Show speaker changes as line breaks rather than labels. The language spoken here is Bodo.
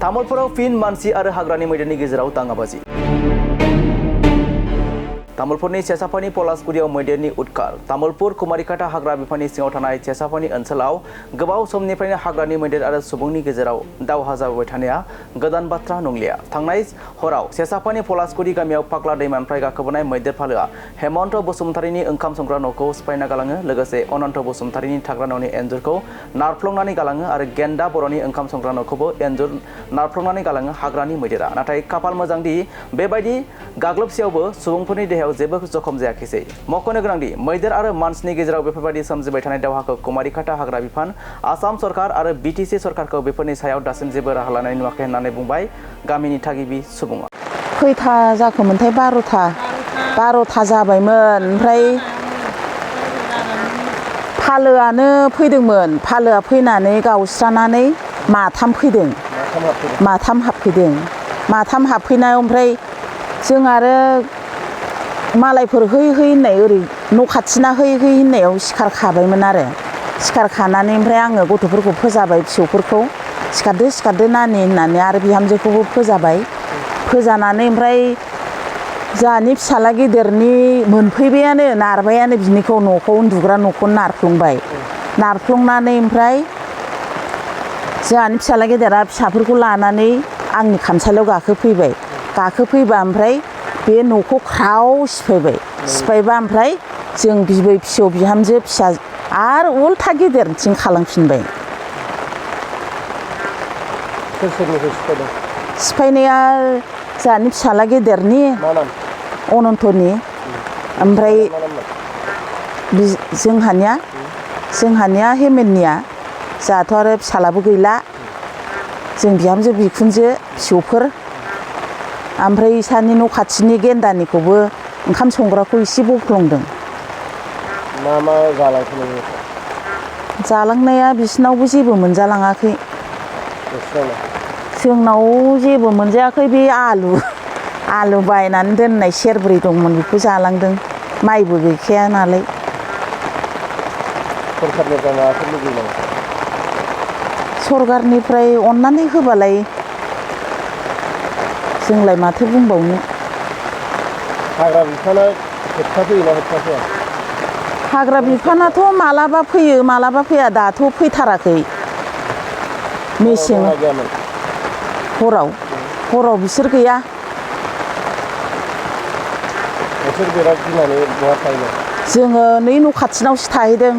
तामुलपुराव फिन मानसि आरो हाग्रानि मैदेरनि गेजेराव दाङाबाजि। तामुलपुरनि सेसाफानि पलासगुरियाव मैदेरनि उदखार। तामुलपुर कुमारिकाटा हाग्रा बिफाननि सिङाव थानाय सेसाफानि ओनसोलाव गोबाव समनिफ्रायनो हाग्रानि मैदेर आरो सुबुंनि गेजेराव दावहा जाबोबाय थानाया गोदान बाथ्रा नंलिया। थांनाय हराव सेसाफानि पलासगुरि गामियाव फाग्ला दैमानिफ्राय गाखोबोनाय मैदेर फालोआ हेमन्त बसुमतारीनि ओंखाम संग्रा न'खौ सिफायना गालाङो, लोगोसे अनन्त बसुमतारीनि थाग्रा न'नि एन्जुरखौ नारफ्लंनानै गालाङो आरो गेन्दा बर'नि ओंखाम संग्रा न'खौबो एन्जुर नारफ्लंनानै गालाङो हाग्रानि मैदेरा। नाथाय खाफाल मोजांदि बेबायदि गाग्लोबसेयावबो सुबुंफोरनि देहायाव जेबो जखम जायाखैसै। मख'नो गोनांदि मैदेर आरो मानसिनि गेजेराव बेफोरबायदि सोमजिबाय थानाय दावहाखौ कुमारिकाटा हाग्रा बिफान, आसाम सरकार आरो BTC सरकारखौ बेफोरनि सायाव दासिम जेबो राहा लानाय नुवाखै होननानै बुंबाय गामिनि थागिबि सुबुङा।
खैथा जाखोमोनथाय 12था जाबायमोन। ओमफ्राय फालोआनो फैदोंमोन। फालोआ फैनानै गावस्रानानै माथाम फैदों। माथाम हाबफैनायाव ओमफ्राय जों आरो मालायफोर है होननाय ओरै न' खाथिना है होननायाव सिखार खाबायमोन आरो। सिखार खानानै ओमफ्राय आङो गथ'फोरखौ फोजाबाय, फिसौफोरखौ सिखारदो नानि होननानै आरो बिहामजोखौबो फोजाबाय। फोजानानै ओमफ्राय जोंहानि फिसाला गेदेरनि मोनफैबायानो, नारबायानो बिनिखौ, न'खौ उन्दुग्रा न'खौ नारफ्लंबाय। नारफ्लंनानै ओमफ्राय जोंहानि फिसाला गेदेरा फिसाफोरखौ लानानै आंनि खामसालियाव गाखोफैबा ओमफ्राय बे न'खौ ख्राव सिफायबा ओमफ्राय जों बिबै फिसौ बिहामजो फिसा आरो उल्था गेदेरथिं खालामफिनबाय।
सोरनिखौ सिफायदों?
सिफायनाया जोंहानि फिसाला गेदेरनि अनन्तनि, ओमफ्राय जोंहानिया हेमेननिया। जोंहाथ' आरो फिसालाबो गैला, जों बिहामजो बिखुनजो फिसौफोर। ओमफ्राय इसानि न' खाथिनि गेन्दानिखौबो ओंखाम संग्राखौ एसे बफ्लंदों।
मा जालांखो नोङो?
जालांनाया बिसिनावबो जेबो मोनजालाङाखै। जोंनाव जेबो मोनजायाखै। बे आलु बायनानै दोननाय सेरब्रै दंमोन, बेखौ जालांदों। माइबो गैखाया नालाय।
सरकारनिफ्राय माबाफोर लुबैयो नामा?
सरकारनिफ्राय अननानै होबालाय जोंलाय माथो बुंबावनो।
हाग्रा बिफाना होबथाफैयोना होबथाफैया?
हाग्रा बिफानाथ' मालाबा फैयो मालाबा फैया। दाथ' फैथाराखै। मेसें हराव बिसोर गैया।
नोंसोर बिराद गिनानै बहा थाहैनाय?
जोङो नै न' खाथिनावसो थाहैदों।